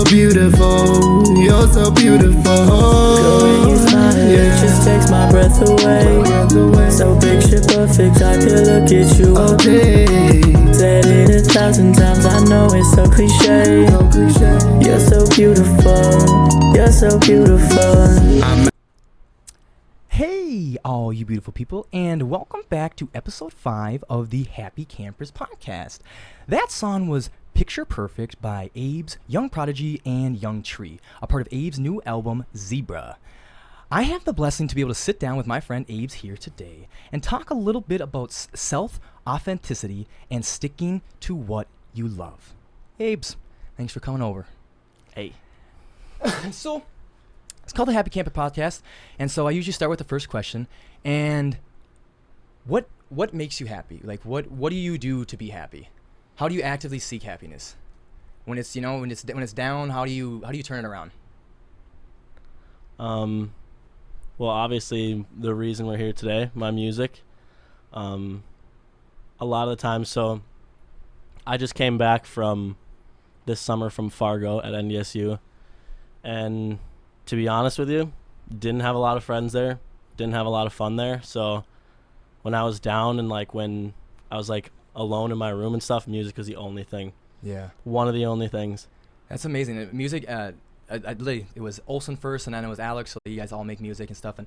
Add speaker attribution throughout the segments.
Speaker 1: beautiful. You're so beautiful.
Speaker 2: The way you smile, it just takes my breath away. So picture perfect, I could look at you all day. Said it 1,000 times, I know it's so cliche. You're so beautiful. You're so beautiful.
Speaker 3: Hey, all you beautiful people, and welcome back to episode 5 of the Happy Campers podcast. That song was Picture Perfect by Abe's Young Prodigy and Young Tree, a part of Abe's new album, Zebra. I have the blessing to be able to sit down with my friend Abe's here today and talk a little bit about self-authenticity and sticking to what you love. Abe's, thanks for coming over.
Speaker 4: Hey.
Speaker 3: So, it's called the Happy Camper podcast, and so I usually start with the first question. And what makes you happy? Like, what do you do to be happy? How do you actively seek happiness? When it's when it's down, how do you turn it around?
Speaker 4: Well, obviously the reason we're here today, my music. A lot of the time, so I just came back from this summer from Fargo at NDSU, and to be honest with you, didn't have a lot of friends there, didn't have a lot of fun there. So when I was down and like when I was like alone in my room and stuff, music was the only thing. Yeah. One of the only things.
Speaker 3: That's amazing. Music, I literally, it was Olsen first, and then it was Alex. So you guys all make music and stuff, and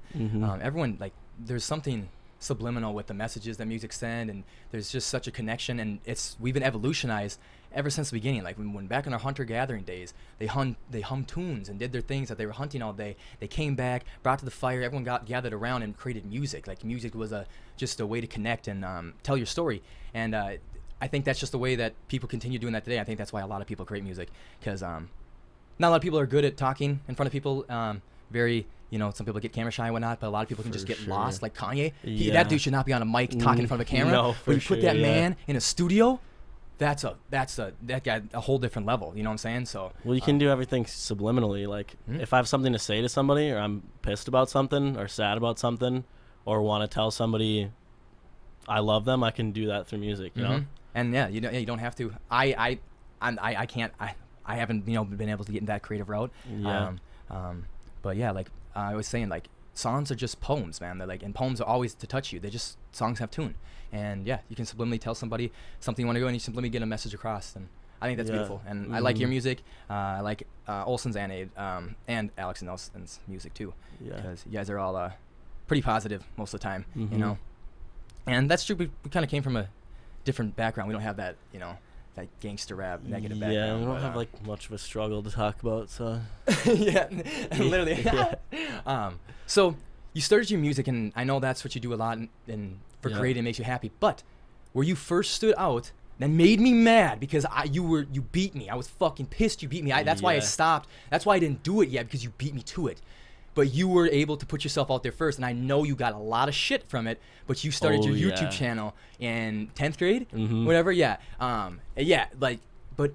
Speaker 3: everyone, like, there's something subliminal with the messages that music send, and there's just such a connection, and we've been evolutionized ever since the beginning. Like when back in our hunter-gathering days, they hummed tunes and did their things that they were hunting all day. They came back, brought to the fire, everyone got gathered around and created music. Like music was just a way to connect and tell your story. And I think that's just the way that people continue doing that today. I think that's why a lot of people create music, because not a lot of people are good at talking in front of people. Some people get camera shy and whatnot, but a lot of people can just get lost, like Kanye. That dude should not be on a mic talking in front of a camera.
Speaker 4: No,
Speaker 3: but you put that man in a studio, that guy a whole different level. You know what I'm saying? So
Speaker 4: well, you can do everything subliminally. Like if I have something to say to somebody, or I'm pissed about something, or sad about something, or want to tell somebody I love them, I can do that through music. You know?
Speaker 3: And you don't have to. I can't. I haven't been able to get in that creative route.
Speaker 4: Yeah.
Speaker 3: But yeah, like I was saying, like songs are just poems, man. They're like, and poems are always to touch you. Songs have tune, and yeah, you can subliminally tell somebody something you want to go, and you subliminally get a message across. And I think that's beautiful. And I like your music. I like Olsen's and Abe, and Alex and Olsen's music too, because you guys are all pretty positive most of the time, you know. And that's true. We kind of came from a different background. We don't have that, that gangster rap negative background.
Speaker 4: Yeah, we don't have like much of a struggle to talk about, so
Speaker 3: yeah, literally. So you started your music, and I know that's what you do a lot, and for creating makes you happy. But where you first stood out, that made me mad because you beat me. I was fucking pissed you beat me. That's why I stopped. That's why I didn't do it yet, because you beat me to it. But you were able to put yourself out there first, and I know you got a lot of shit from it. But you started your YouTube channel in 10th grade, whatever. But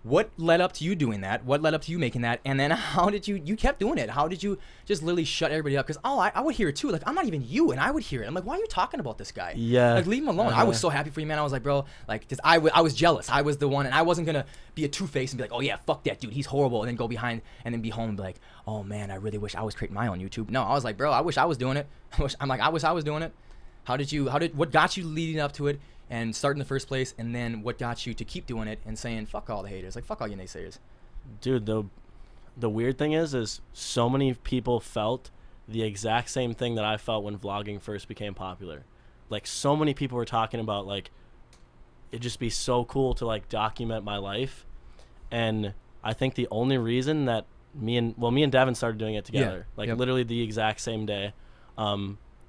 Speaker 3: what led up to you doing that? What led up to you making that? And then how did you kept doing it? How did you just literally shut everybody up? Because I would hear it too. Like, I'm not even you, and I would hear it. I'm like, why are you talking about this guy?
Speaker 4: Yeah.
Speaker 3: Like, leave him alone. I was so happy for you, man. I was like, bro, like, because I was jealous. I was the one, and I wasn't gonna be a two-face and be like, oh yeah, fuck that dude, he's horrible, and then go behind and then be home and be like, oh man, I really wish I was creating my own YouTube. No, I was like, bro, I wish I was doing it. I wish I was doing it. What got you leading up to it and starting in the first place, and then what got you to keep doing it and saying fuck all the haters, like fuck all you naysayers?
Speaker 4: Dude, the weird thing is so many people felt the exact same thing that I felt when vlogging first became popular. Like, so many people were talking about, like, it'd just be so cool to like document my life. And I think the only reason that me and Devin started doing it together, literally the exact same day,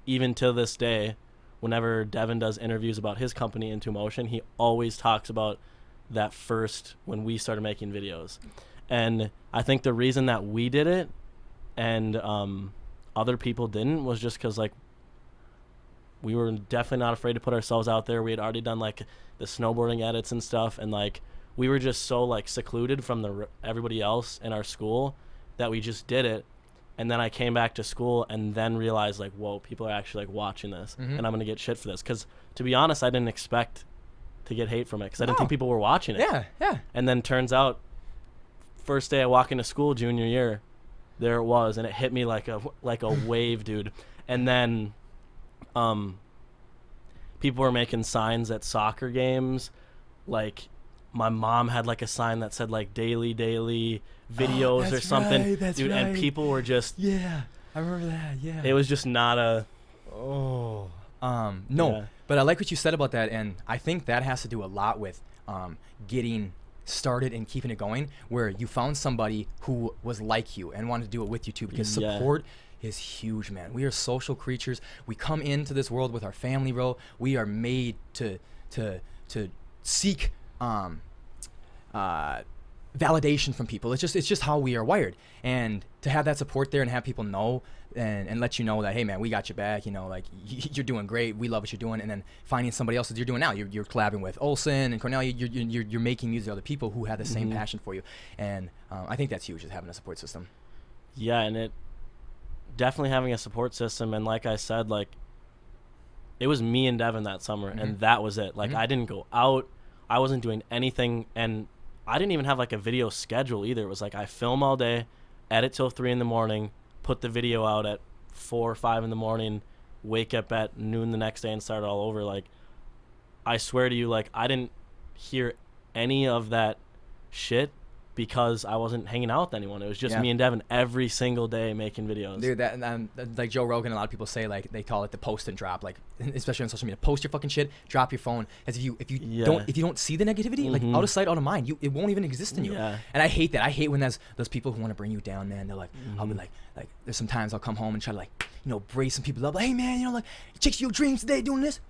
Speaker 4: even to this day, whenever Devin does interviews about his company Into Motion, he always talks about that first when we started making videos. And I think the reason that we did it and other people didn't was just because, like, we were definitely not afraid to put ourselves out there. We had already done like the snowboarding edits and stuff, and like we were just so like secluded from everybody else in our school that we just did it. And then I came back to school and then realized, like, whoa, people are actually like watching this, and I'm gonna get shit for this. Because to be honest, I didn't expect to get hate from it because I didn't think people were watching it.
Speaker 3: Yeah.
Speaker 4: And then turns out first day I walk into school junior year, there it was, and it hit me like a wave, dude. And then people were making signs at soccer games. Like, my mom had like a sign that said like daily videos or something.
Speaker 3: Right, that's
Speaker 4: dude,
Speaker 3: right.
Speaker 4: And people were just,
Speaker 3: Yeah, I remember that. Yeah.
Speaker 4: it was just not a,
Speaker 3: No,
Speaker 4: Yeah.
Speaker 3: but I like what you said about that, and I think that has to do a lot with getting started and keeping it going, where you found somebody who was like you and wanted to do it with you too, because
Speaker 4: Yeah.
Speaker 3: support is huge, man. We are social creatures. We come into this world with our family, bro. We are made to seek validation from people. It's just how we are wired, and to have that support there and have people know and let you know that, hey man, we got your back, you know, like you're doing great, we love what you're doing, and then finding somebody else that you're doing now, you're collabing with Olsen and Cornelia, you're making music with other people who have the same passion for you, and I think that's huge, is having a support system.
Speaker 4: yeah, and it definitely having a support system. And like I said, like, it was me and Devin that summer, and that was it. Like, I didn't go out, I wasn't doing anything, and I didn't even have like a video schedule either. It was like I film all day, edit till 3 a.m, put the video out at 4 or 5 a.m, wake up at noon the next day and start all over. Like, I swear to you, like, I didn't hear any of that shit because I wasn't hanging out with anyone. It was just me and Devin every single day making videos.
Speaker 3: Dude, that like Joe Rogan, a lot of people say, like, they call it the post and drop, like, especially on social media. Post your fucking shit, drop your phone. As if you don't see the negativity, like, out of sight, out of mind, it won't even exist in you.
Speaker 4: Yeah.
Speaker 3: And I hate that. I hate when there's those people who want to bring you down, man. They're like, I'll be like there's sometimes I'll come home and try to, like, you know, brace some people up. Like, hey man, you know, like, chicks your dreams today doing this.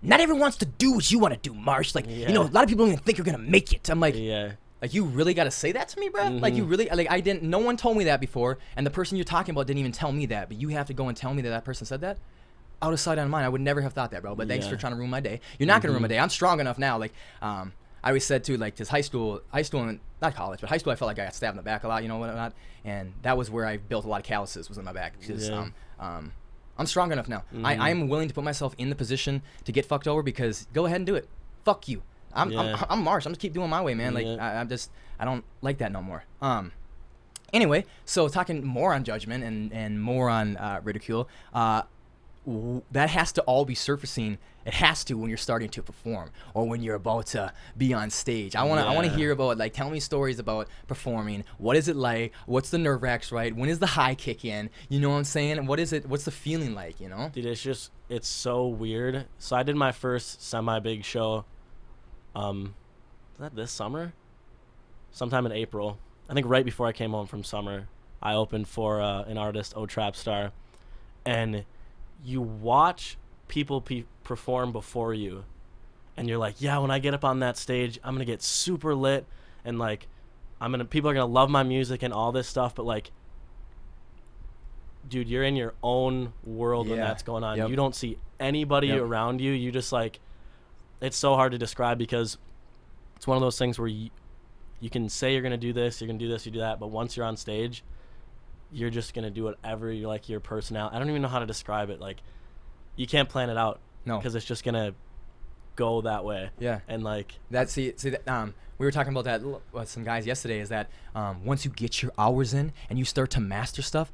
Speaker 3: Not everyone wants to do what you want to do, Marsh. Like, you know, a lot of people don't even think you're gonna make it. I'm like, like, you really got to say that to me, bro? Like, you really, like, no one told me that before, and the person you're talking about didn't even tell me that, but you have to go and tell me that person said that? Out of sight, out of mind. I would never have thought that, bro, but thanks for trying to ruin my day. You're not going to ruin my day. I'm strong enough now. Like, I always said, too, like, this high school, and not college, but high school, I felt like I got stabbed in the back a lot, you know, whatnot, and that was where I built a lot of calluses, was in my back, because, I'm strong enough now. I'm willing to put myself in the position to get fucked over, because go ahead and do it. Fuck you. I'm Marsh. I'm just keep doing my way, man. Like, I don't like that no more. Anyway, so talking more on judgment and more on ridicule, that has to all be surfacing. It has to when you're starting to perform or when you're about to be on stage. I want to hear about, like, tell me stories about performing. What is it like? What's the nerve wracks, right? When is the high kick in? You know what I'm saying? What is it? What's the feeling like? You know?
Speaker 4: Dude, it's so weird. So I did my first semi-big show. Was that this summer? Sometime in April. I think right before I came home from summer, I opened for an artist, O-Trap Star, and you watch people perform before you, and you're like, yeah, when I get up on that stage, I'm gonna get super lit, and like, people are gonna love my music and all this stuff, but like, dude, you're in your own world when that's going on. You don't see anybody around you. You just, like, it's so hard to describe, because it's one of those things where you can say you're going to do this, you do that, but once you're on stage, you're just going to do whatever you like, your personality. I don't even know how to describe it. Like, you can't plan it out.
Speaker 3: No.
Speaker 4: Because it's just going to go that way.
Speaker 3: Yeah.
Speaker 4: And, like,
Speaker 3: see that, we were talking about that with some guys yesterday, is that once you get your hours in and you start to master stuff,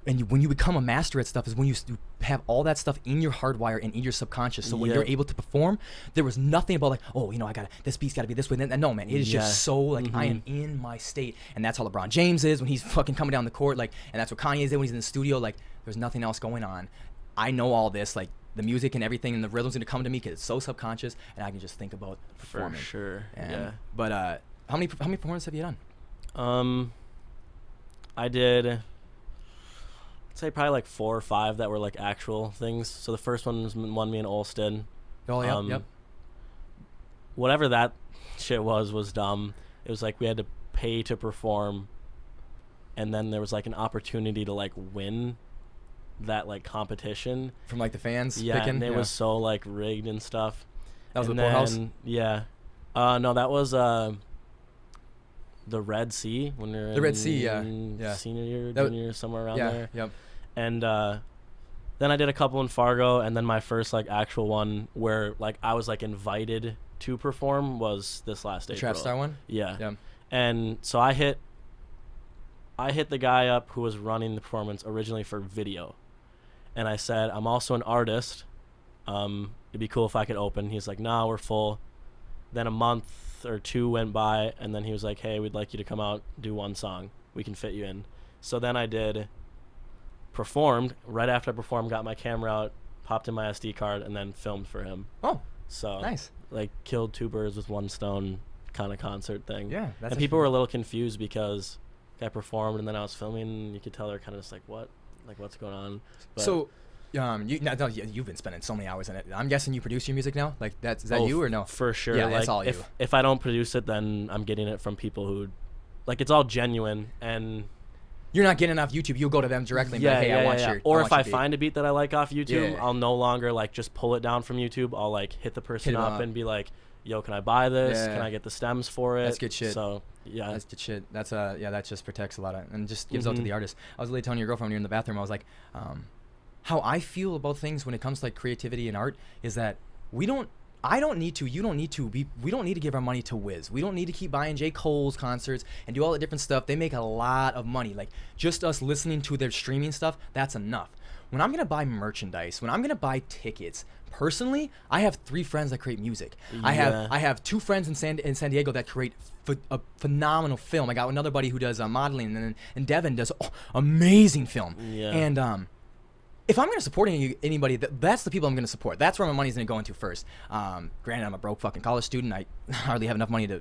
Speaker 3: and when you become a master at stuff, is when you have all that stuff in your hardwire and in your subconscious. So when you're able to perform, there was nothing about, like, oh, you know, this beat's got to be this way. And no, man, it is just so, like, I am in my state. And that's how LeBron James is when he's fucking coming down the court. Like, and that's what Kanye is when he's in the studio. Like, there's nothing else going on. I know all this, like, the music and everything, and the rhythm's going to come to me because it's so subconscious, and I can just think about performing.
Speaker 4: For sure.
Speaker 3: But how many performances have you done?
Speaker 4: I did, say probably like 4 or 5 that were like actual things. So the first one was one me and Olse did.
Speaker 3: Oh, yep.
Speaker 4: Whatever that shit was dumb. It was like we had to pay to perform, and then there was like an opportunity to like win that like competition
Speaker 3: From, like, the fans?
Speaker 4: Yeah,
Speaker 3: picking?
Speaker 4: and it was so like rigged and stuff.
Speaker 3: That was
Speaker 4: and
Speaker 3: the Poorhouse?
Speaker 4: Yeah. No, that was the Red Sea, when we were
Speaker 3: The Red Sea, yeah.
Speaker 4: Senior year, junior year, somewhere around there.
Speaker 3: Yep.
Speaker 4: And then I did a couple in Fargo, and then my first like actual one where like I was like invited to perform was this last April.
Speaker 3: Trap Star one?
Speaker 4: Yeah.
Speaker 3: Yeah.
Speaker 4: And so I hit I hit the guy up who was running the performance originally for video. And I said, I'm also an artist. It'd be cool if I could open. He's like, nah, we're full. Then a month or 2 went by, and then he was like, hey, we'd like you to come out, do 1 song. We can fit you in. So then I performed. Right after I performed, got my camera out, popped in my SD card, and then filmed for him.
Speaker 3: Oh,
Speaker 4: so
Speaker 3: nice.
Speaker 4: Like, killed 2 birds with 1 stone kind of concert thing.
Speaker 3: Yeah.
Speaker 4: And people were a little confused because I performed and then I was filming, and you could tell they're kind of just like, what? Like, what's going on? But
Speaker 3: so, you've been spending so many hours in it. I'm guessing you produce your music now? Like, is that you or no?
Speaker 4: For sure.
Speaker 3: Yeah,
Speaker 4: like,
Speaker 3: that's all you.
Speaker 4: If I don't produce it, then I'm getting it from people who, like, it's all genuine, and
Speaker 3: you're not getting it off YouTube. You'll go to them directly and be like, hey, I want your
Speaker 4: Or if I
Speaker 3: beat.
Speaker 4: find a beat that I like off YouTube,
Speaker 3: Yeah.
Speaker 4: I'll no longer, like, just pull it down from YouTube. I'll, like, hit the person
Speaker 3: Hit 'em
Speaker 4: up
Speaker 3: up.
Speaker 4: and be like, yo, can I buy this?
Speaker 3: Yeah.
Speaker 4: Can I get the stems for it?
Speaker 3: That's good shit.
Speaker 4: So, yeah.
Speaker 3: That's good shit. That's that just protects a lot of, and just gives out to
Speaker 4: Mhm.
Speaker 3: the artist. I was literally telling your girlfriend when you're in the bathroom, I was like, how I feel about things when it comes to like creativity and art is that I don't need to, you don't need to, we don't need to give our money to Wiz. We don't need to keep buying J. Cole's concerts and do all the different stuff. They make a lot of money. Like, just us listening to their streaming stuff, that's enough. When I'm going to buy merchandise, when I'm going to buy tickets, personally, I have 3 friends that create music. I have 2 friends in San Diego that create a phenomenal film. I got another buddy who does modeling, and Devin does amazing film.
Speaker 4: Yeah.
Speaker 3: And if I'm going to support anybody, that's the people I'm going to support. That's where my money's going to go into first. Granted, I'm a broke fucking college student. I hardly have enough money to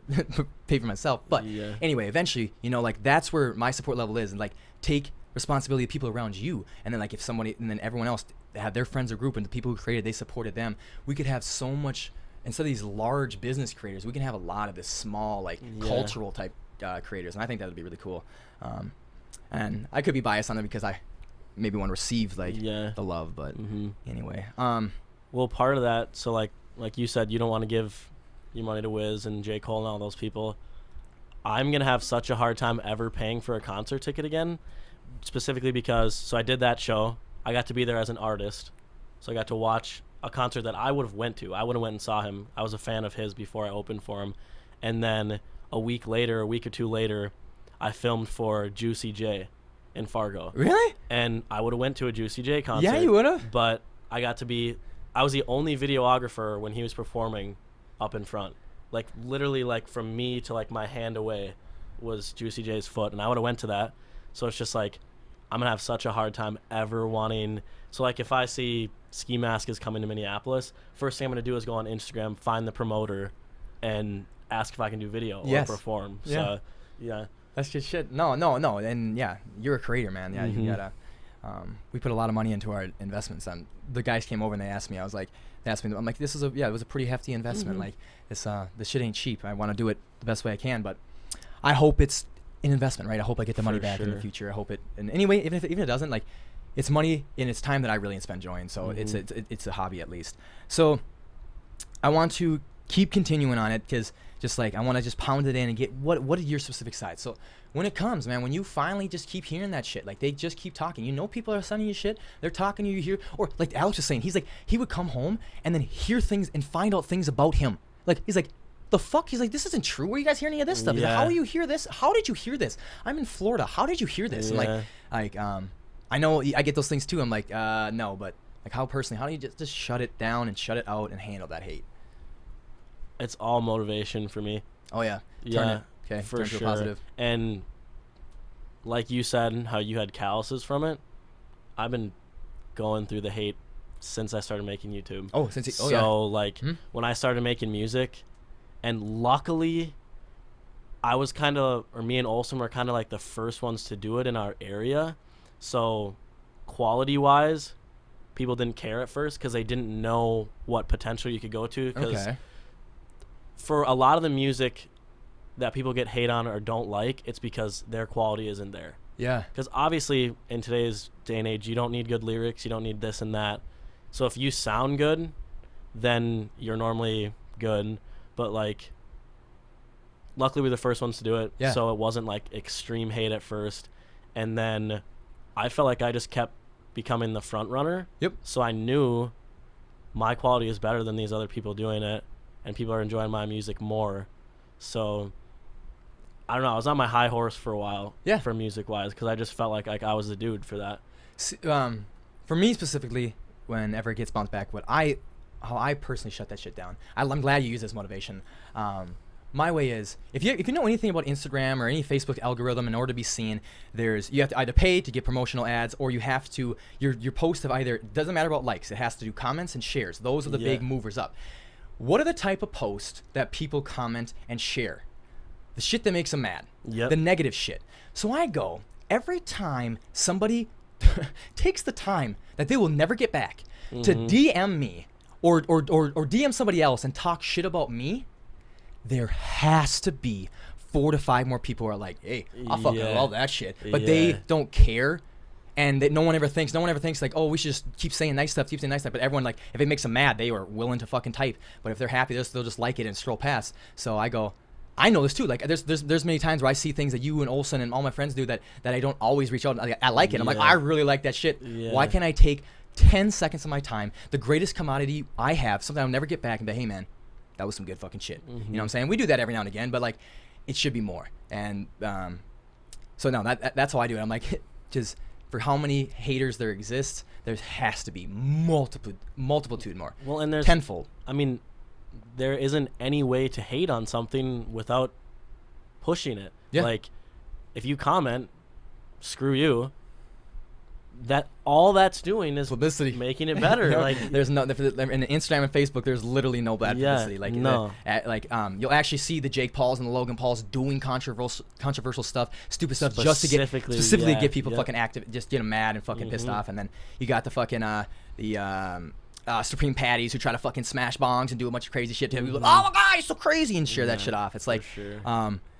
Speaker 3: pay for myself. But
Speaker 4: Yeah.
Speaker 3: anyway, eventually, like, that's where my support level is. And, like, take responsibility of people around you. And then, like, if somebody, and then everyone else had their friends or group, and the people who created, they supported them. We could have so much, instead of these large business creators, we can have a lot of this small, like, cultural type creators. And I think that would be really cool. And I could be biased on it because I maybe want to receive like the love, but anyway.
Speaker 4: Well, part of that, so like you said, you don't want to give your money to Wiz and J. Cole and all those people. I'm gonna have such a hard time ever paying for a concert ticket again, specifically because so I did that show. I got to be there as an artist, so I got to watch a concert that I would have went to. I would have went and saw him. I was a fan of his before I opened for him, and then a week or 2 later, I filmed for Juicy J in Fargo.
Speaker 3: Really?
Speaker 4: And I would have went to a Juicy J concert.
Speaker 3: Yeah, you would have.
Speaker 4: But I was the only videographer when he was performing up in front. Like, literally, like, from me to, like, my hand away was Juicy J's foot. And I would have went to that. So it's just, like, I'm going to have such a hard time ever wanting. So, like, if I see Ski Mask is coming to Minneapolis, first thing I'm going to do is go on Instagram, find the promoter, and ask if I can do video or perform.
Speaker 3: Yeah.
Speaker 4: So, yeah.
Speaker 3: That's just shit. No. And yeah, you're a creator, man. Yeah, you gotta. We put a lot of money into our investments. The guys came over and they asked me. I'm like, it was a pretty hefty investment. Like, this shit ain't cheap. I want to do it the best way I can, but I hope it's an investment, right? I hope I get the money back in the future. I hope it. And anyway, even if it doesn't, like, it's money and it's time that I really spend enjoying. So it's a hobby at least. So I want to keep continuing on it because just like I want to just pound it in and get what are your specific sides. So when it comes, man, when you finally just keep hearing that shit, like they just keep talking, people are sending you shit, they're talking to you here, or like Alex was saying, he's like, he would come home and then hear things and find out things about him. Like, he's like, the fuck? He's like, this isn't true. Where are you guys hearing any of this stuff? He's like, how do you hear this? How did you hear this? I'm in Florida. How did you hear this? And like, I know I get those things too. I'm like, no, but like how personally, how do you just shut it down and shut it out and handle that hate?
Speaker 4: It's all motivation for me.
Speaker 3: Oh yeah.
Speaker 4: For
Speaker 3: turn
Speaker 4: sure.
Speaker 3: to a positive.
Speaker 4: And like you said, how you had calluses from it, I've been going through the hate since I started making YouTube. When I started making music, and luckily I was me and Olsen were kind of like the first ones to do it in our area. So quality wise, people didn't care at first because they didn't know what potential you could go to. Because for a lot of the music that people get hate on or don't like, it's because their quality isn't there.
Speaker 3: Yeah.
Speaker 4: Because obviously in today's day and age, you don't need good lyrics, you don't need this and that. So if you sound good, then you're normally good. But like, luckily we're the first ones to do it.
Speaker 3: Yeah.
Speaker 4: So it wasn't like extreme hate at first. And then I felt like I just kept becoming the front runner.
Speaker 3: Yep.
Speaker 4: So I knew my quality is better than these other people doing it, and people are enjoying my music more. So I don't know. I was on my high horse for a while.
Speaker 3: Yeah.
Speaker 4: For music wise, because I just felt like I was the dude for that.
Speaker 3: For me specifically, whenever it gets bounced back, how I personally shut that shit down. I'm glad you use this motivation. My way is, if you know anything about Instagram or any Facebook algorithm, in order to be seen, you have to either pay to get promotional ads, or you have to your posts have either, doesn't matter about likes, it has to do comments and shares. Those are the big movers up. What are the type of posts that people comment and share? The shit that makes them mad.
Speaker 4: Yep.
Speaker 3: The negative shit. So I go, every time somebody takes the time that they will never get back to DM me or DM somebody else and talk shit about me, there has to be 4 to 5 more people who are like, hey, I fucking love that shit. But they don't care. And no one ever thinks like, oh, we should just keep saying nice stuff. But everyone, like, if it makes them mad, they are willing to fucking type. But if they're happy, they'll just like it and scroll past. So I go, I know this too. Like, there's many times where I see things that you and Olsen and all my friends do that I don't always reach out. I like it. I'm like, I really like that shit.
Speaker 4: Yeah.
Speaker 3: Why can't I take 10 seconds of my time, the greatest commodity I have, something I'll never get back, and be, hey, man, that was some good fucking shit. You know what I'm saying? We do that every now and again, but, like, it should be more. And so no, that's how I do it. I'm like, just for how many haters there exists, there has to be multitude more.
Speaker 4: Well, and there's
Speaker 3: tenfold.
Speaker 4: I mean, there isn't any way to hate on something without pushing it.
Speaker 3: Yeah.
Speaker 4: Like, if you comment, screw you. That all that's doing is
Speaker 3: Publicity,
Speaker 4: making it better. Like,
Speaker 3: there's no in Instagram and Facebook, there's literally no bad publicity. Like,
Speaker 4: no.
Speaker 3: You'll actually see the Jake Pauls and the Logan Pauls doing controversial stuff, stupid stuff, just to get specifically get people fucking active, just get them mad and fucking pissed off. And then you got the fucking Supreme Patties who try to fucking smash bongs and do a bunch of crazy shit to him. Like, oh my god, he's so crazy, and share that shit off. It's like,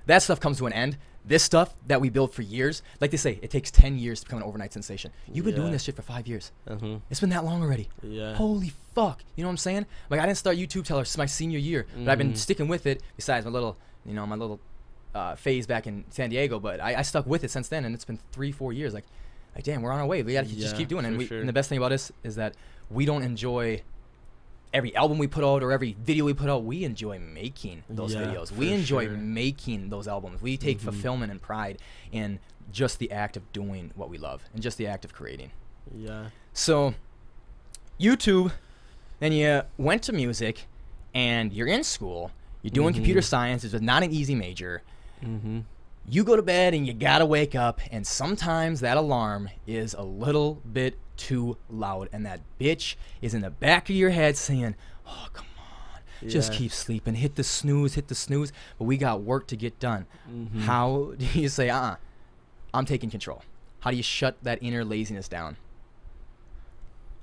Speaker 3: that stuff comes to an end. This stuff that we build for years, like they say, it takes 10 years to become an overnight sensation. You've been doing this shit for 5 years. It's been that long already. Holy fuck. You know what I'm saying? Like, I didn't start YouTube till my senior year, but I've been sticking with it, besides my little phase back in San Diego, but I stuck with it since then, and it's been 3-4 years. Like, damn, we're on our way. We gotta just keep doing it. And the best thing about this is that we don't enjoy every album we put out or every video we put out. We enjoy making those videos. We enjoy making those albums. We take fulfillment and pride in just the act of doing what we love and just the act of creating. So YouTube, then you went to music, and you're in school. You're doing computer science. It's not an easy major. You go to bed and you gotta wake up, and sometimes that alarm is a little bit too loud, and that bitch is in the back of your head saying, oh, come on, just keep sleeping, hit the snooze, but we got work to get done. How do you say, I'm taking control? How do you shut that inner laziness down?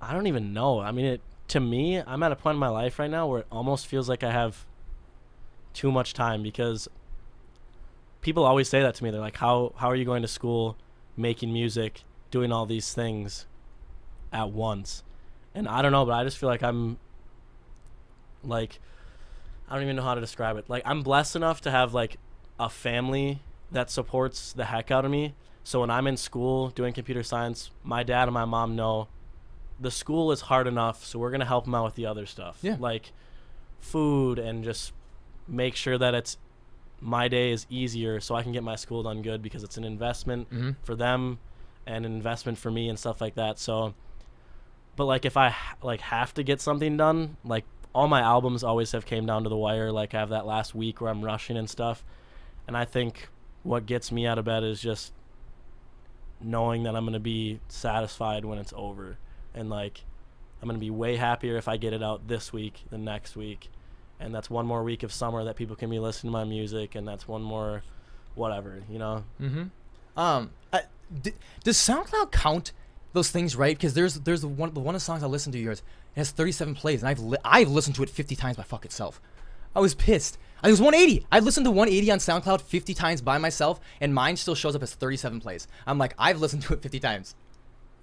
Speaker 4: I don't even know. I mean, to me, I'm at a point in my life right now where it almost feels like I have too much time, because people always say that to me. They're like, how are you going to school, making music, doing all these things at once? And I don't know, but I just feel like I'm, like, I don't even know how to describe it. Like, I'm blessed enough to have, like, a family that supports the heck out of me. So when I'm in school doing computer science, my dad and my mom know the school is hard enough, so we're going to help them out with the other stuff. Like food, and just make sure that it's, my day is easier so I can get my school done good, because it's an investment for them and an investment for me and stuff like that. So, but like, if I have to get something done, like, all my albums always have came down to the wire. Like, I have that last week where I'm rushing and stuff, and I think what gets me out of bed is just knowing that I'm going to be satisfied when it's over, and like, I'm going to be way happier if I get it out this week than next week. And that's one more week of summer that people can be listening to my music, and that's one more whatever, you know?
Speaker 3: Does SoundCloud count those things, right? Because there's the one of the songs I listened to yours, it has 37 plays, and I've listened to it 50 times by fucking self. I was pissed. It was 180. I listened to 180 on SoundCloud 50 times by myself, and mine still shows up as 37 plays. I'm like, I've listened to it 50 times.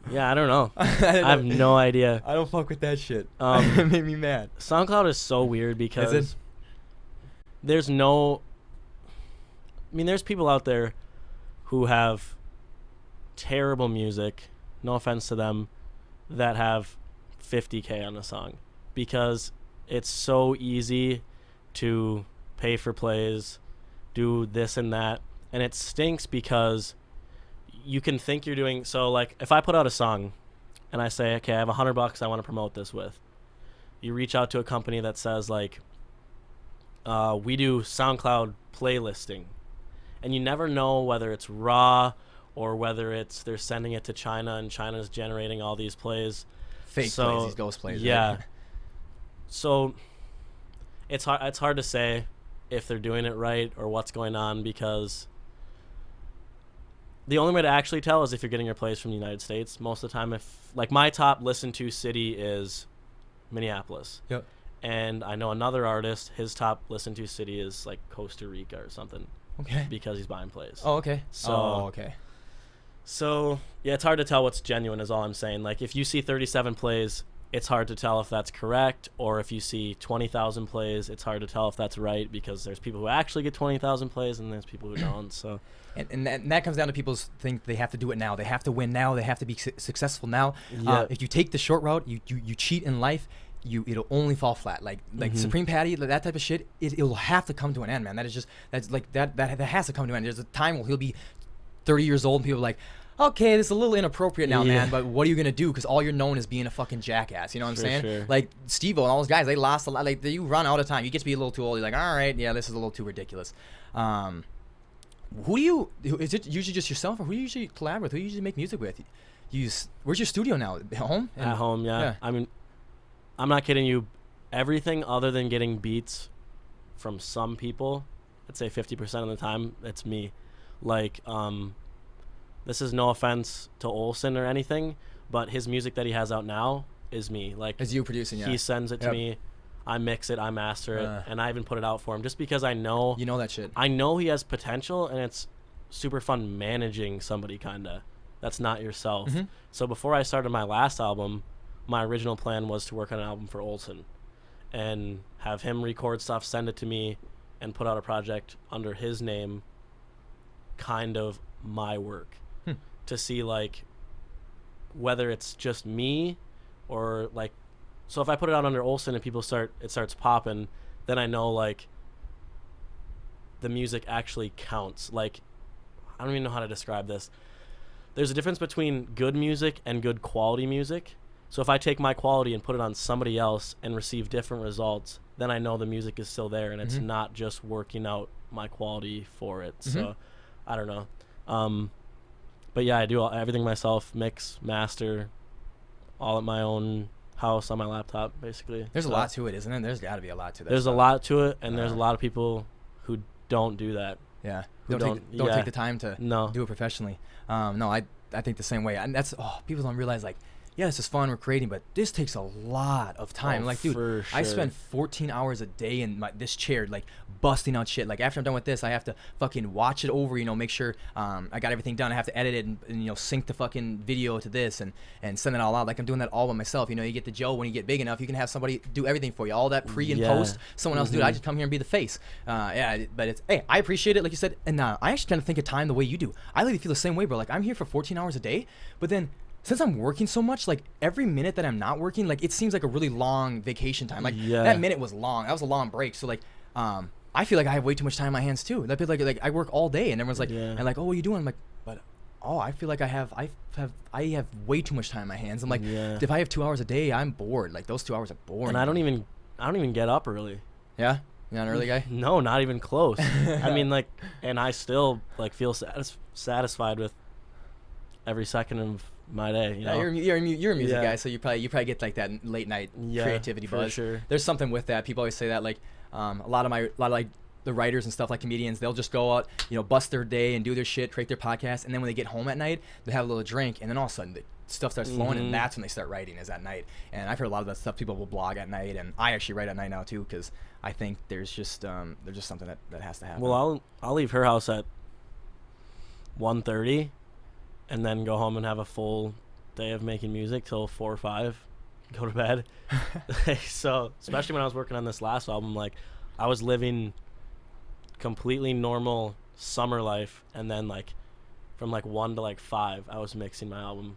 Speaker 4: Yeah, I don't know. I have no idea.
Speaker 3: I don't fuck with that shit. It made me mad.
Speaker 4: SoundCloud is so weird because there's no... I mean, there's people out there who have terrible music, no offense to them, that have 50K on a song, because it's so easy to pay for plays, do this and that, And it stinks because you can think you're doing, so like if I put out a song and I say, okay, I have $100 I want to promote this with. You reach out to a company that says like, we do SoundCloud playlisting, and you never know whether it's raw or whether it's they're sending it to China and China's generating all these plays.
Speaker 3: Fake plays, these ghost plays.
Speaker 4: Yeah.
Speaker 3: Right?
Speaker 4: So it's hard to say if they're doing it right or what's going on, because the only way to actually tell is if you're getting your plays from the United States. Most of the time, if like my top listened to city is Minneapolis.
Speaker 3: Yep.
Speaker 4: And I know another artist, his top listened to city is like Costa Rica or something.
Speaker 3: Okay.
Speaker 4: Because he's buying plays.
Speaker 3: Oh, okay.
Speaker 4: So,
Speaker 3: okay.
Speaker 4: So, yeah, it's hard to tell what's genuine is all I'm saying. Like, if you see 37 plays, it's hard to tell if that's correct. Or if you see 20,000 plays, it's hard to tell if that's right, because there's people who actually get 20,000 plays and there's people who don't. So,
Speaker 3: And that comes down to people's think they have to do it now. They have to win now. They have to be successful now.
Speaker 4: Yeah.
Speaker 3: If you take the short route, you cheat in life, it'll only fall flat. Like Supreme Patty, that type of shit, it'll have to come to an end, man. That has to come to an end. There's a time where he'll be 30 years old and people are like, okay, this is a little inappropriate now, man, but what are you gonna do? Because all you're known is being a fucking jackass. You know what I'm saying?
Speaker 4: Sure.
Speaker 3: Like Steve-O and all those guys, they lost a lot. Like you run out of time. You get to be a little too old. You're like, all right, yeah, this is a little too ridiculous. Is it usually just yourself, or who do you usually collab with? Who do you usually make music with? Where's your studio now? At home?
Speaker 4: At home, yeah. I mean, I'm not kidding you. Everything other than getting beats from some people, I'd say 50% of the time, it's me. Like, this is no offense to Olson or anything, but his music that he has out now is me. Like,
Speaker 3: is you producing? Yeah.
Speaker 4: He sends it to me. I mix it, I master it, and I even put it out for him just because I know
Speaker 3: you know that shit.
Speaker 4: I know he has potential, and it's super fun managing somebody kinda that's not yourself.
Speaker 3: Mm-hmm.
Speaker 4: So before I started my last album, my original plan was to work on an album for Olson and have him record stuff, send it to me, and put out a project under his name, kind of my work, to see like whether it's just me or like. So if I put it out under Olson and it starts popping, then I know like the music actually counts. Like, I don't even know how to describe this. There's a difference between good music and good quality music. So if I take my quality and put it on somebody else and receive different results, then I know the music is still there and it's not just working out my quality for it. So I don't know. But yeah, I do everything myself, mix, master, all at my own house on my laptop, basically.
Speaker 3: There's a lot to it, isn't it? There's got to be a lot to that.
Speaker 4: There's a lot to it, and there's a lot of people who don't do that.
Speaker 3: Yeah, don't take the time to do it professionally. No, I think the same way, and that's people don't realize, like, yeah, this is fun, we're creating, but this takes a lot of time. Like, dude,
Speaker 4: sure.
Speaker 3: I spend 14 hours a day in this chair, like, busting out shit. Like, after I'm done with this, I have to fucking watch it over, make sure I got everything done. I have to edit it and sync the fucking video to this and send it all out. Like, I'm doing that all by myself. You get the Joe, when you get big enough, you can have somebody do everything for you. All that pre and post, someone else do it. I just come here and be the face. But it's, hey, I appreciate it, like you said, and I actually kind of think of time the way you do. I really feel the same way, bro. Like, I'm here for 14 hours a day, but then since I'm working so much, like, every minute that I'm not working, like, it seems like a really long vacation time. Like, that minute was long. That was a long break. So, like, I feel like I have way too much time in my hands, too. That like I work all day, and everyone's like, and like, oh, what are you doing? I'm like, but, I feel like I have way too much time in my hands. I'm like, if I have 2 hours a day, I'm bored. Like, those 2 hours are boring.
Speaker 4: And I don't even get up early.
Speaker 3: Yeah? You're not an early guy?
Speaker 4: No, not even close. I mean, like, and I still, like, feel satisfied with every second of my day.
Speaker 3: You're a music guy, so you probably get like that late night creativity buzz.
Speaker 4: Sure.
Speaker 3: There's something with that. People always say that, like, a lot of like the writers and stuff, like comedians, they'll just go out, bust their day and do their shit, create their podcast, and then when they get home at night, they have a little drink, and then all of a sudden the stuff starts flowing, and that's when they start writing, is at night. And I've heard a lot of that stuff. People will blog at night, and I actually write at night now too, because I think there's just something that has to happen.
Speaker 4: Well, I'll leave her house at 1:30, and then go home and have a full day of making music till 4 or 5, go to bed. So especially when I was working on this last album, like, I was living completely normal summer life, and then like from like 1 to like 5 I was mixing my album,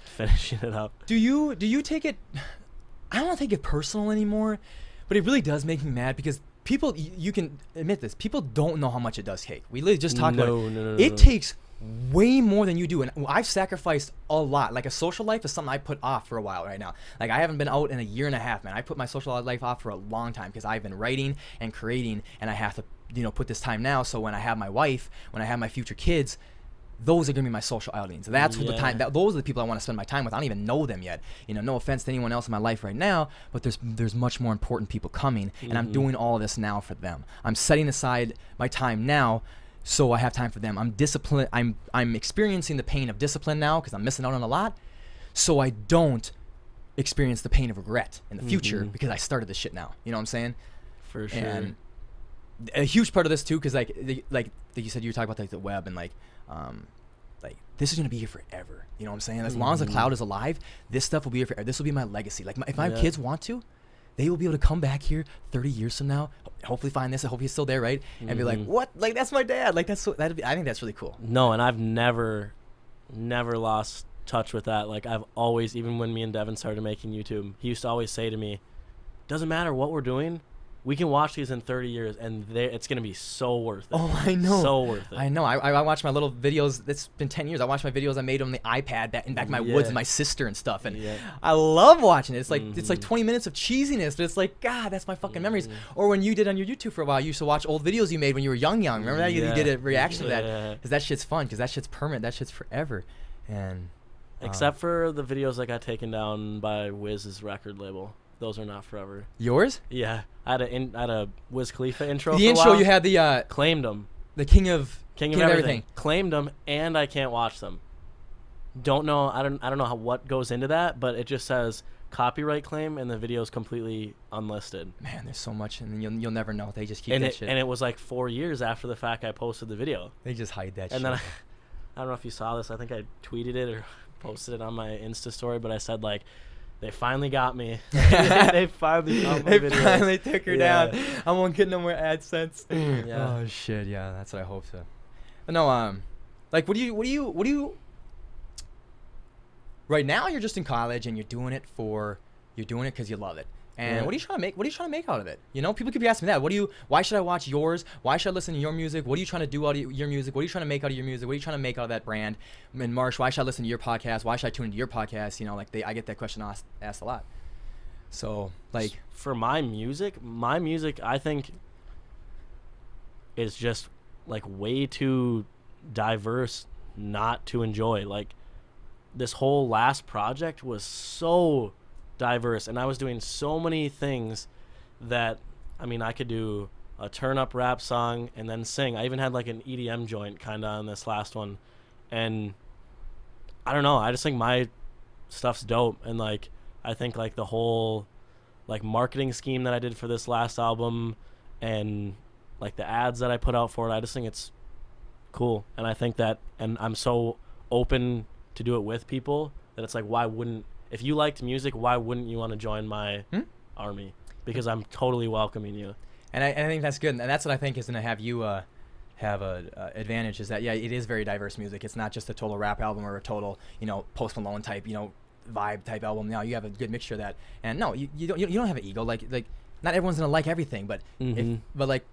Speaker 4: finishing it up.
Speaker 3: Do you take it, I don't want to take it personal anymore, but it really does make me mad, because people, you can admit this. People don't know how much it does take. We literally just talked about it.
Speaker 4: No.
Speaker 3: It takes way more than you do, and I've sacrificed a lot. Like a social life is something I put off for a while right now. Like I haven't been out in a year and a half, man. I put my social life off for a long time because I've been writing and creating, and I have to, put this time now. So when I have my wife, when I have my future kids, those are gonna be my social outings. That's what the time. Those are the people I want to spend my time with. I don't even know them yet. No offense to anyone else in my life right now, but there's much more important people coming, and I'm doing all of this now for them. I'm setting aside my time now, so I have time for them. I'm disciplined. I'm experiencing the pain of discipline now because I'm missing out on a lot, so I don't experience the pain of regret in the future because I started this shit now. You know what I'm saying?
Speaker 4: For sure.
Speaker 3: And a huge part of this too, because like you said, you were talking about like the web and like this is gonna be here forever. You know what I'm saying? As long as the cloud is alive, this stuff will be here forever. This will be my legacy. Like if my kids want to, they will be able to come back here 30 years from now, hopefully find this. I hope he's still there, right? And be like, what? Like that's my dad. Like I think that's really cool.
Speaker 4: No, and I've never lost touch with that. Like I've always, even when me and Devin started making YouTube, he used to always say to me, doesn't matter what we're doing, we can watch these in 30 years, and it's going to be so worth it.
Speaker 3: Oh, I know.
Speaker 4: So worth it.
Speaker 3: I know. I watch my little videos. It's been 10 years. I watched my videos I made on the iPad back in my woods with my sister and stuff. And I love watching it. It's like it's like 20 minutes of cheesiness, but it's like, God, that's my fucking memories. Or when you did on your YouTube for a while, you used to watch old videos you made when you were young. Remember that? You did a reaction to that. Because that shit's fun, because that shit's permanent. That shit's forever. And
Speaker 4: except for the videos that got taken down by Wiz's record label. Those are not forever.
Speaker 3: Yours?
Speaker 4: Yeah. I had a Wiz Khalifa intro.
Speaker 3: The intro, you had the
Speaker 4: claimed them.
Speaker 3: The king of everything.
Speaker 4: Claimed them, and I can't watch them. Don't know. I don't know what goes into that, but it just says copyright claim, and the video is completely unlisted.
Speaker 3: Man, there's so much, and you'll never know. They just keep
Speaker 4: and
Speaker 3: that shit.
Speaker 4: And it was like 4 years after the fact I posted the video.
Speaker 3: They just hide that shit.
Speaker 4: And then I don't know if you saw this. I think I tweeted it or posted it on my Insta story, but I said like, they finally got me. They finally found my video.
Speaker 3: They finally took her down. I won't get no more AdSense. Oh shit, yeah, that's what I hope to. But no, like, what do you? Right now, you're just in college and you're doing it because you love it. And what are you trying to make? What are you trying to make out of it? People could be asking me that. Why should I watch yours? Why should I listen to your music? What are you trying to do out of your music? What are you trying to make out of your music? What are you trying to make out of that brand? And Marsh, why should I listen to your podcast? Why should I tune into your podcast? I get that question asked a lot. So, like,
Speaker 4: for my music, I think is just like way too diverse not to enjoy. Like, this whole last project was so diverse, and I was doing so many things that I could do a turn up rap song and then sing. I even had like an EDM joint kind of on this last one, and I don't know, I just think my stuff's dope. And like I think like the whole like marketing scheme that I did for this last album and like the ads that I put out for it, I just think it's cool. And I think that, and I'm so open to do it with people that it's like, why wouldn't, if you liked music, why wouldn't you want to join my army? Because I'm totally welcoming you.
Speaker 3: And I think that's good. And that's what I think is going to have you have a advantage, is that, it is very diverse music. It's not just a total rap album or a total, Post Malone type, vibe type album. Now you have a good mixture of that. And no, you don't have an ego. Like not everyone's going to like everything, but like,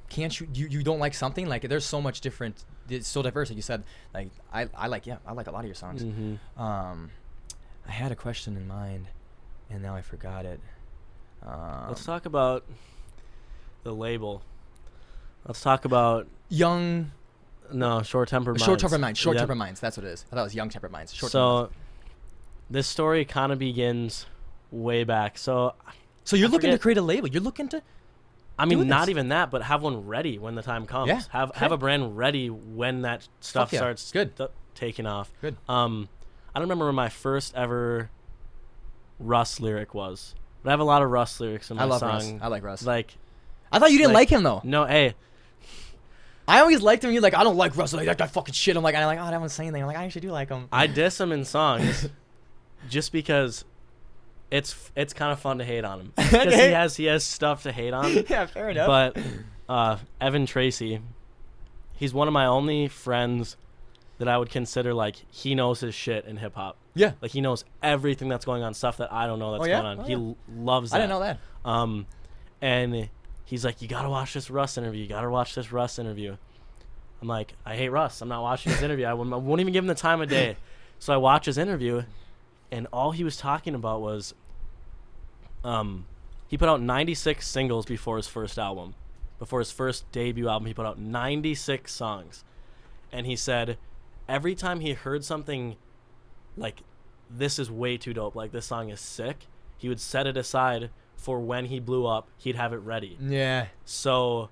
Speaker 3: can't you don't like something? Like, there's so much different. It's so diverse. Like you said, like I like a lot of your songs. I had a question in mind, and now I forgot it.
Speaker 4: Let's talk about the label. Let's talk about
Speaker 3: Short Tempered Minds. Short Tempered Minds. That's what it is. I thought it was Young Tempered Minds.
Speaker 4: This story kind of begins way back. So
Speaker 3: you're looking to create a label. You're looking to.
Speaker 4: Not even that, but have one ready when the time comes.
Speaker 3: Yeah.
Speaker 4: Have a brand ready when that stuff starts taking off.
Speaker 3: Good.
Speaker 4: I don't remember when my first ever Russ lyric was, but I have a lot of Russ lyrics in my song.
Speaker 3: Russ. I like Russ.
Speaker 4: Like,
Speaker 3: I thought you didn't like him though.
Speaker 4: No, hey.
Speaker 3: I always liked him. You're like, I don't like Russ. Like that fucking shit. I'm like, I don't want to say anything. I'm like, I actually do like him.
Speaker 4: I diss him in songs, just because it's kind of fun to hate on him. Because he has stuff to hate on.
Speaker 3: Yeah, fair enough.
Speaker 4: But Evan Tracy, he's one of my only friends that I would consider like he knows his shit in hip hop.
Speaker 3: Yeah.
Speaker 4: Like he knows everything that's going on, stuff that I don't know that's going on. He loves that.
Speaker 3: I didn't know that.
Speaker 4: And he's like, you gotta watch this Russ interview. You gotta watch this Russ interview. I'm like, I hate Russ. I'm not watching his interview. I won't even give him the time of day. So I watch his interview, and all he was talking about was, he put out 96 singles before his first album. Before his first debut album, he put out 96 songs. And he said every time he heard something like, this is way too dope, like this song is sick, he would set it aside for when he blew up, he'd have it ready.
Speaker 3: Yeah.
Speaker 4: So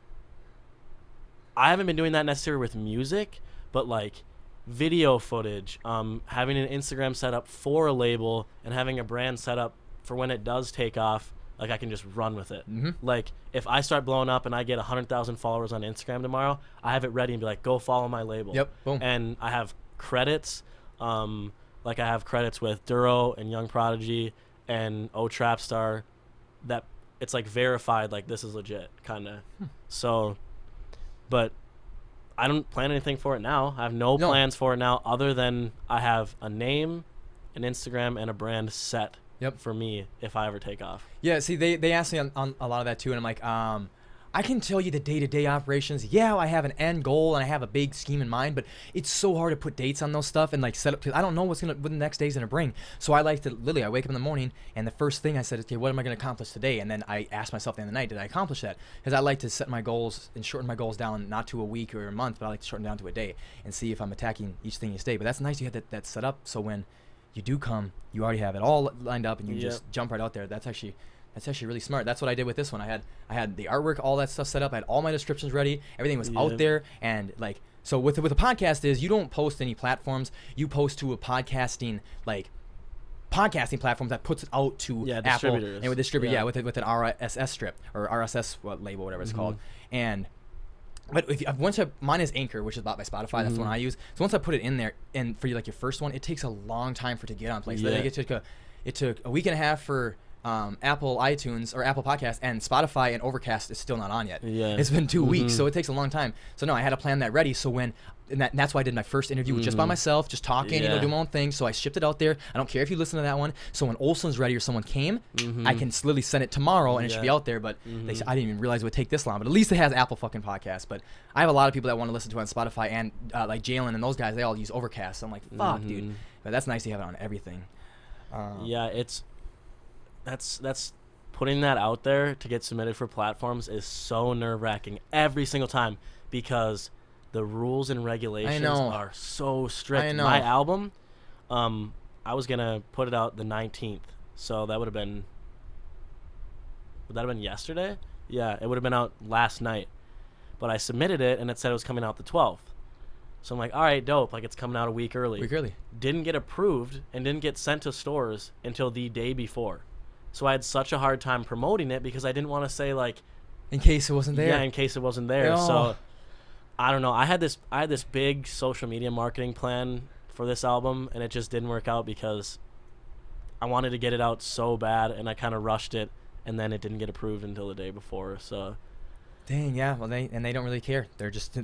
Speaker 4: I haven't been doing that necessarily with music, but like video footage, having an Instagram set up for a label and having a brand set up for when it does take off, like I can just run with it.
Speaker 3: Mm-hmm.
Speaker 4: Like if I start blowing up and I get 100,000 followers on Instagram tomorrow, I have it ready and be like, go follow my label.
Speaker 3: Yep. Boom.
Speaker 4: And I have credits, like I have credits with Duro and Young Prodigy and O Trapstar, that it's like verified, like this is legit, kind of. So, but I don't plan anything for it now. I have no plans for it now, other than I have a name, an Instagram, and a brand set.
Speaker 3: Yep.
Speaker 4: For me, if I ever take off.
Speaker 3: Yeah, see, they asked me on a lot of that too, and I'm like, I can tell you the day-to-day operations. Yeah, I have an end goal and I have a big scheme in mind, but it's so hard to put dates on those stuff and like set up, because I don't know what the next day's gonna bring. So I like to literally, I wake up in the morning and the first thing I said is, okay, what am I gonna accomplish today? And then I ask myself at the end of the night, did I accomplish that? Because I like to set my goals and shorten my goals down, not to a week or a month, but I like to shorten down to a day and see if I'm attacking each thing each day. But that's nice you have that set up, so when you do come, you already have it all lined up and you just jump right out there. That's actually really smart. That's what I did with this one. I had the artwork, all that stuff set up. I had all my descriptions ready. Everything was out there. And like, so with a podcast is you don't post any platforms. You post to a podcasting platform that puts it out to Apple and with distribute with an RSS strip or RSS label, whatever it's called. And but mine is Anchor, which is bought by Spotify. That's the one I use. So once I put it in there, and for your first one, it takes a long time for it to get on place. It took a week and a half for Apple iTunes or Apple Podcasts, and Spotify and Overcast is still not on yet. It's been 2 weeks, so it takes a long time. So no, I had to plan that ready. So that's why I did my first interview just by myself, just talking, doing my own thing. So I shipped it out there. I don't care if you listen to that one. So when Olsen's ready or someone came, I can literally send it tomorrow and it should be out there. But I didn't even realize it would take this long. But at least it has Apple fucking Podcasts. But I have a lot of people that want to listen to it on Spotify, and like Jalen and those guys, they all use Overcast. So I'm like, fuck, dude. But that's nice to have it on everything.
Speaker 4: That's putting that out there to get submitted for platforms is so nerve-wracking every single time, because the rules and regulations are so strict.
Speaker 3: I know.
Speaker 4: My album, I was gonna put it out the 19th, so that would that have been yesterday? Yeah, it would have been out last night, but I submitted it and it said it was coming out the 12th. So I'm like, all right, dope, like it's coming out a week early. Didn't get approved and didn't get sent to stores until the day before. So I had such a hard time promoting it because I didn't want to say like,
Speaker 3: in case it wasn't there.
Speaker 4: Yeah, in case it wasn't there.
Speaker 3: Oh.
Speaker 4: So I don't know. I had this big social media marketing plan for this album, and it just didn't work out because I wanted to get it out so bad, and I kind of rushed it, and then it didn't get approved until the day before. So
Speaker 3: dang, yeah. Well, they don't really care. They're just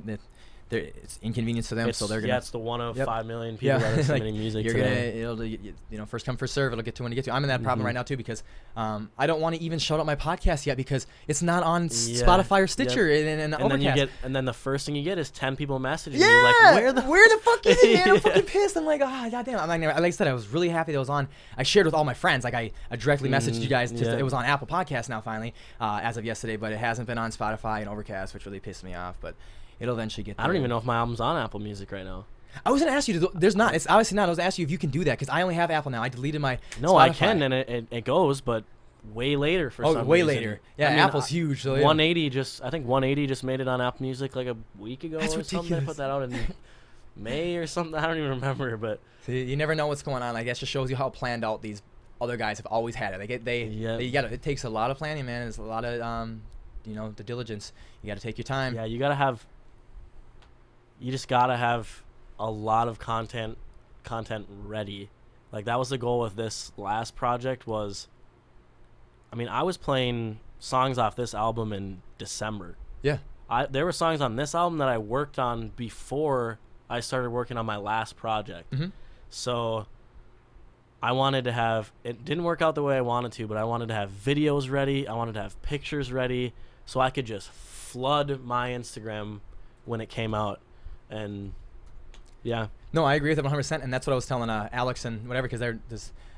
Speaker 3: it's inconvenience to them, so they're gonna.
Speaker 4: Yeah, it's the one of 5 million people that are submitting music today.
Speaker 3: It'll first come first serve. It'll get to when you get to. I'm in that problem right now too, because I don't want to even shout out my podcast yet because it's not on Spotify or Stitcher and Overcast.
Speaker 4: And then the first thing you get is 10 people messaging
Speaker 3: you
Speaker 4: like,
Speaker 3: where the fuck is it, man? I'm fucking pissed. I'm like, goddamn. I'm like I said, I was really happy that it was on. I shared with all my friends. Like I directly messaged you guys. It was on Apple Podcasts now finally, as of yesterday, but it hasn't been on Spotify and Overcast, which really pissed me off. But it'll eventually get there.
Speaker 4: I don't even know if my album's on Apple Music right now.
Speaker 3: I was going to ask you, there's not. It's obviously not. I was going to ask you if you can do that, because I only have Apple now. I deleted my
Speaker 4: No, Spotify. I can, and it goes, but way later for some reason.
Speaker 3: Way later. Yeah, I mean, Apple's huge. So
Speaker 4: 180 I think 180 just made it on Apple Music like a week ago.
Speaker 3: That's
Speaker 4: or
Speaker 3: ridiculous.
Speaker 4: Something. They put that out in May or something. I don't even remember, but
Speaker 3: see, you never know what's going on. I guess just shows you how planned out these other guys have always had it. It takes a lot of planning, man. It's a lot of the diligence. You got to take your time.
Speaker 4: Yeah, you just gotta have a lot of content ready. Like that was the goal with this last project was, I was playing songs off this album in December.
Speaker 3: Yeah.
Speaker 4: There were songs on this album that I worked on before I started working on my last project.
Speaker 3: Mm-hmm.
Speaker 4: So I wanted to it didn't work out the way I wanted to, but I wanted to have videos ready. I wanted to have pictures ready. so I could just flood my Instagram when it came out. And yeah.
Speaker 3: No, I agree with it 100%, and that's what I was telling Alex and whatever, because I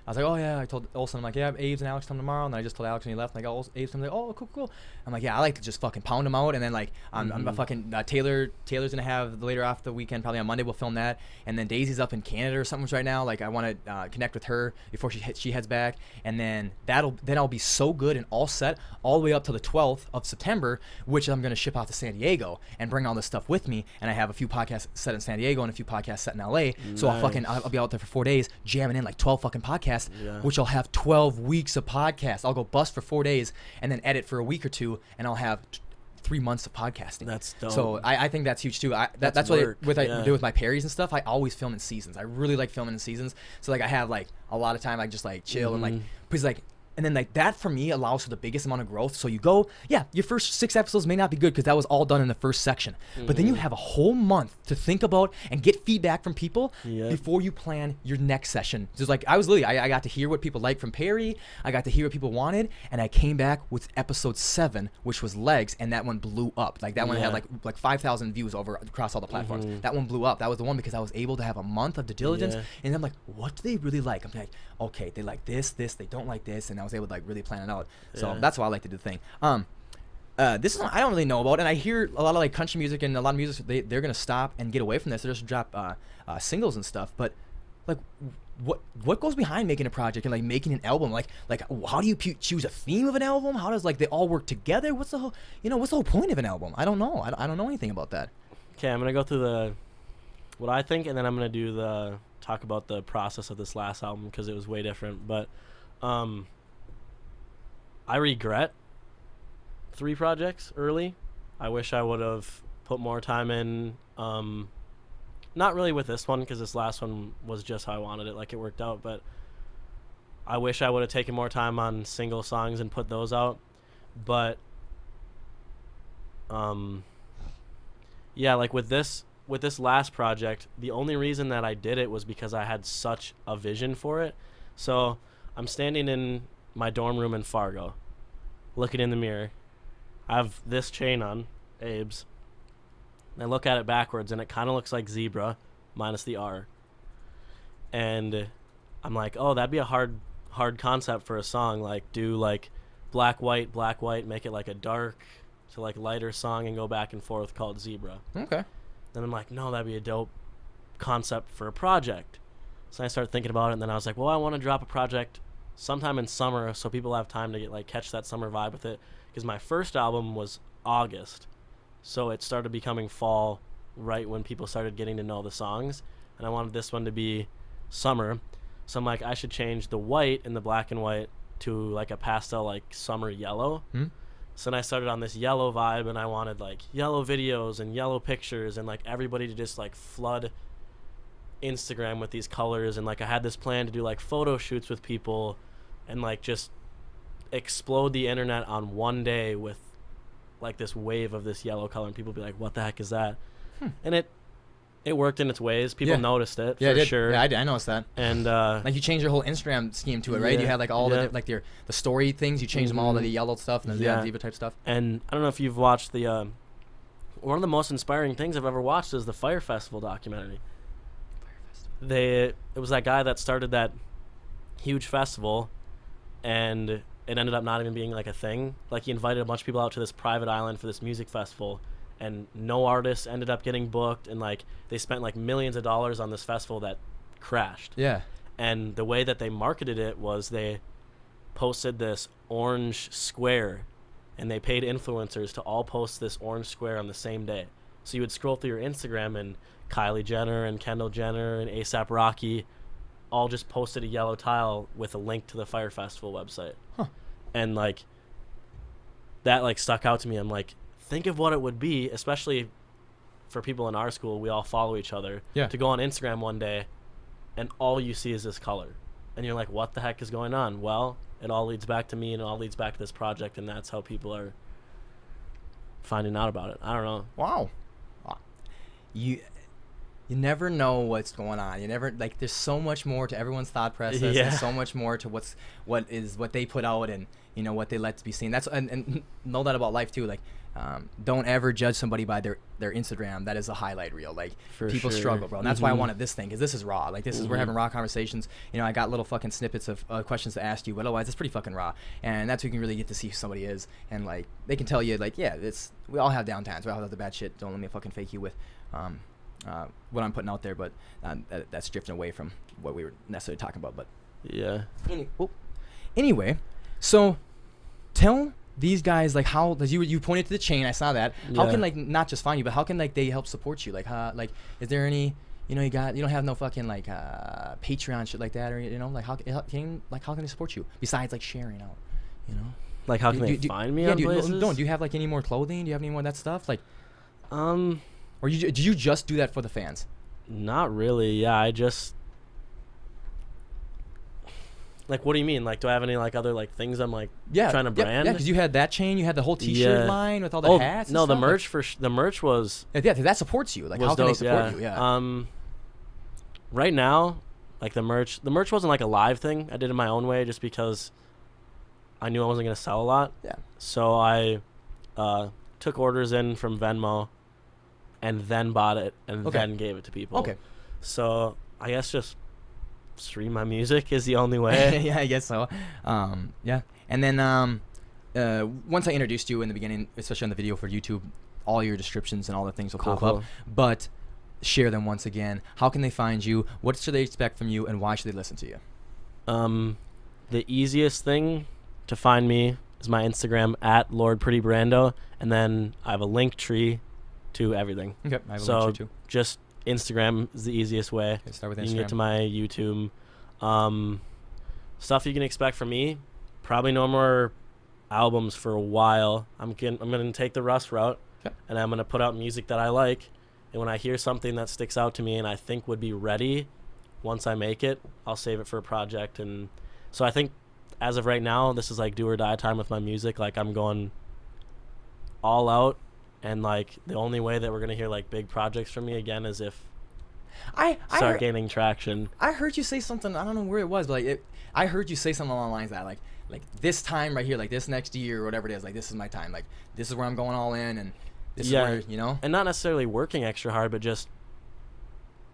Speaker 3: was like, oh yeah, I told Olsen, I'm like, yeah, Abe's and Alex come tomorrow, and then I just told Alex when he left, and I go, Abe's coming, like, oh, cool. I'm like, yeah, I like to just fucking pound them out, and then like, I'm a fucking Taylor's gonna have later off the weekend, probably on Monday we'll film that, and then Daisy's up in Canada or something right now, like I want to connect with her before she heads back, and then I'll be so good and all set all the way up to the 12th of September, which I'm gonna ship out to San Diego and bring all this stuff with me, and I have a few podcasts set in San Diego and a few podcasts set in LA, nice. So I'll be out there for 4 days jamming in like 12 fucking podcasts, which I'll have 12 weeks of podcasts. I'll go bust for 4 days and then edit for a week or two, and I'll have 3 months of podcasting.
Speaker 4: That's dope.
Speaker 3: So I think that's huge too. That's what I do with my Perrys and stuff. I always film in seasons. I really like filming in seasons. So like I have like a lot of time I just like chill and like, because like, and then like that for me allows for the biggest amount of growth. So you go, your first 6 episodes may not be good because that was all done in the first section. But then you have a whole month to think about and get feedback from people before you plan your next session. Just like I got to hear what people liked from Perry. I got to hear what people wanted, and I came back with episode 7, which was Legs, and that one blew up. Like that one had like 5,000 views across all the platforms. That one blew up. That was the one because I was able to have a month of due diligence, and I'm like, what do they really like? I'm like, okay, they like this, they don't like this, and I was able to like really plan it out. So that's why I like to do the thing. This is one I don't really know about, and I hear a lot of like country music and a lot of music they're gonna stop and get away from this. They're just drop singles and stuff. But like, what goes behind making a project and like making an album? Like how do you choose a theme of an album? How does like they all work together? What's the whole point of an album? I don't know. I don't know anything about that.
Speaker 4: Okay, I'm gonna go through what I think, and then I'm gonna talk about the process of this last album because it was way different. But I regret 3 projects early. I wish I would have put more time in. Not really with this one because this last one was just how I wanted it. Like it worked out. But I wish I would have taken more time on single songs and put those out. But like with this last project, the only reason that I did it was because I had such a vision for it. So I'm standing in my dorm room in Fargo, looking in the mirror. I have this chain on, Abe's. I look at it backwards, and it kind of looks like zebra, minus the R. And I'm like, oh, that'd be a hard concept for a song. Like, do like black, white, make it like a dark to like lighter song and go back and forth called Zebra.
Speaker 3: Okay.
Speaker 4: Then I'm like, no, that'd be a dope concept for a project. So I started thinking about it, and then I was like, well, I want to drop a project sometime in summer so people have time to catch that summer vibe with it, because my first album was August, so it started becoming fall right when people started getting to know the songs, and I wanted this one to be summer. So I'm like, I should change the white and the black and white to like a pastel like summer yellow. So then I started on this yellow vibe, and I wanted like yellow videos and yellow pictures and like everybody to just like flood Instagram with these colors, and like I had this plan to do like photo shoots with people and like just explode the internet on one day with like this wave of this yellow color, and people be like, what the heck is that? And it worked in its ways. People noticed it for sure.
Speaker 3: Yeah, I noticed that.
Speaker 4: And
Speaker 3: like you changed your whole Instagram scheme to it, right? You had like all the like the story things. You changed them all to the yellow stuff and the Diva type stuff.
Speaker 4: And I don't know if you've watched the one of the most inspiring things I've ever watched is the Fire Festival documentary. It was that guy that started that huge festival, and it ended up not even being like a thing. Like he invited a bunch of people out to this private island for this music festival, and no artists ended up getting booked, and like they spent like millions of dollars on this festival that crashed.
Speaker 3: Yeah.
Speaker 4: And the way that they marketed it was they posted this orange square, and they paid influencers to all post this orange square on the same day. So you would scroll through your Instagram, and Kylie Jenner and Kendall Jenner and A$AP Rocky all just posted a yellow tile with a link to the Fire Festival website. And like that like stuck out to me. I'm like, think of what it would be, especially for people in our school, we all follow each other, to go on Instagram one day and all you see is this color, and you're like, what the heck is going on? Well, it all leads back to me, and it all leads back to this project, and that's how people are finding out about it. I don't know.
Speaker 3: Wow. you never know what's going on. You never, like, there's so much more to everyone's thought process,
Speaker 4: Yeah.
Speaker 3: and so much more to what they put out, and what they let to be seen. That's and know that about life too. Like, don't ever judge somebody by their Instagram. That is a highlight reel. Like,
Speaker 4: For
Speaker 3: people
Speaker 4: sure.
Speaker 3: struggle, bro. And that's why I wanted this thing, because this is raw. Like, this is, we're
Speaker 4: Mhm.
Speaker 3: having raw conversations. I got little fucking snippets of questions to ask you, but otherwise it's pretty fucking raw. And that's where you can really get to see who somebody is, and like they can tell you, like, yeah, we all have downtimes. We all have the bad shit. Don't let me fucking fake you with what I'm putting out there, but that's drifting away from what we were necessarily talking about. But
Speaker 4: Yeah.
Speaker 3: anyway, so tell these guys, like, how you pointed to the chain. I saw that. How
Speaker 4: Yeah.
Speaker 3: can, like, not just find you, but how can, like, they help support you? Like, is there any, you don't have no fucking, like, Patreon shit like that, or like, how can they support you besides, like, sharing out?
Speaker 4: Like, how can they find me on places?
Speaker 3: Do you have, like, any more clothing? Do you have any more of that stuff? Like,
Speaker 4: Um,
Speaker 3: or do you just do that for the fans?
Speaker 4: not really. Yeah, I just. Like, what do you mean? Like, do I have any, like, other, like, things I'm, like, trying to brand?
Speaker 3: Yeah, because you had that chain, you had the whole T-shirt line with all the hats.
Speaker 4: No,
Speaker 3: and
Speaker 4: the
Speaker 3: stuff.
Speaker 4: merch the merch was.
Speaker 3: Yeah, that supports you. Like,
Speaker 4: was
Speaker 3: how can they
Speaker 4: dope,
Speaker 3: support you? Yeah.
Speaker 4: Right now, like, the merch wasn't like a live thing. I did it my own way just because I knew I wasn't gonna sell a lot.
Speaker 3: Yeah.
Speaker 4: So I took orders in from Venmo, and then bought it, and then gave it to people.
Speaker 3: Okay.
Speaker 4: So I guess just stream my music is the only way.
Speaker 3: Yeah, I guess so. Yeah. And then once I introduced you in the beginning, especially on the video for YouTube, all your descriptions and all the things will pop up. But share them once again. How can they find you? What should they expect from you? And why should they listen to you?
Speaker 4: The easiest thing to find me is my Instagram at LordPrettyBrando, and then I have a link tree to everything.
Speaker 3: Okay. I have a
Speaker 4: So
Speaker 3: link too.
Speaker 4: just Instagram is the easiest way.
Speaker 3: Okay, start with
Speaker 4: You can
Speaker 3: Instagram.
Speaker 4: get to my YouTube. Stuff you can expect from me. Probably no more albums for a while. I'm gonna take the Russ route, and I'm gonna put out music that I like. And when I hear something that sticks out to me and I think would be ready, once I make it, I'll save it for a project. And so I think as of right now, this is like do or die time with my music. Like, I'm going all out, and like the only way that we're gonna hear like big projects from me again is if
Speaker 3: I
Speaker 4: start gaining traction.
Speaker 3: I heard you say something. I don't know where it was, but like I heard you say something along the lines of that, like this time right here, like this next year or whatever it is, like this is my time, like this is where I'm going all in, and this is where,
Speaker 4: and not necessarily working extra hard, but just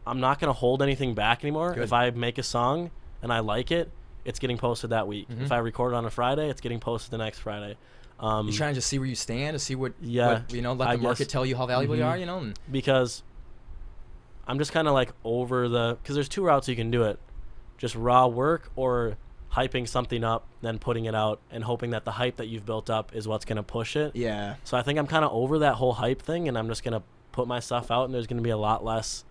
Speaker 4: I'm not gonna hold anything back anymore.
Speaker 3: Good.
Speaker 4: If I make a song and I like it, it's getting posted that week.
Speaker 3: Mhm.
Speaker 4: If I record it on a Friday, it's getting posted the next Friday.
Speaker 3: You're trying to just see where you stand, to see what
Speaker 4: Yeah,
Speaker 3: let
Speaker 4: I
Speaker 3: the market
Speaker 4: guess.
Speaker 3: tell you how valuable you
Speaker 4: Mhm.
Speaker 3: are, and
Speaker 4: Because I'm just kind of like over because there's two routes you can do it: just raw work or hyping something up, then putting it out and hoping that the hype that you've built up is what's gonna push it.
Speaker 3: yeah.
Speaker 4: So I think I'm kind of over that whole hype thing, and I'm just gonna put my stuff out, and there's gonna be a lot less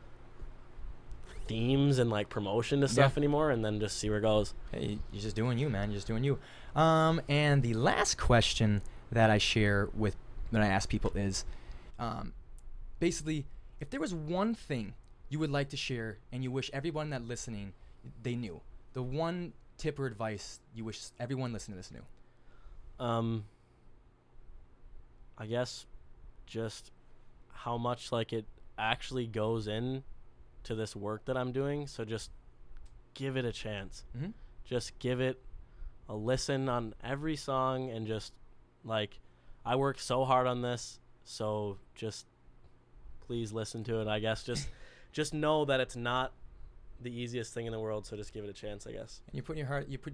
Speaker 4: themes and like promotion to stuff anymore, and then just see where it goes.
Speaker 3: Hey, you're just doing you, man. You're just doing you. And the last question that I share when I ask people is, basically, if there was one thing you would like to share and you wish everyone that listening they knew, the one tip or advice you wish everyone listening to this knew.
Speaker 4: I guess just how much like it actually goes in to this work that I'm doing. So just give it a chance.
Speaker 3: Mhm.
Speaker 4: Just give it a listen on every song, and just like I worked so hard on this, so just please listen to it. I guess just know that it's not the easiest thing in the world, so just give it a chance, I guess.
Speaker 3: And you're putting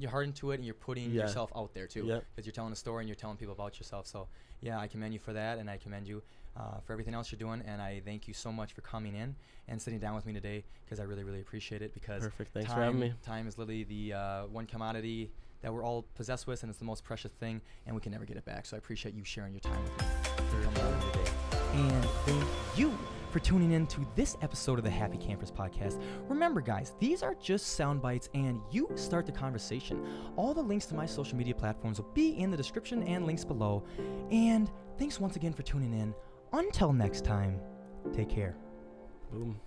Speaker 3: your heart into it, and you're putting yourself out there too, because you're telling a story and you're telling people about yourself. So yeah, I commend you for that, and I commend you for everything else you're doing, and I thank you so much for coming in and sitting down with me today, because I really, really appreciate it. Because
Speaker 4: Perfect. Thanks for having me.
Speaker 3: Time is literally the one commodity that we're all possessed with, and it's the most precious thing, and we can never get it back. So I appreciate you sharing your time with me for coming on today. And thank you for tuning in to this episode of the Happy Campers podcast. Remember, guys, these are just sound bites, and you start the conversation. All the links to my social media platforms will be in the description and links below. And thanks once again for tuning in. Until next time, take care.
Speaker 4: Boom.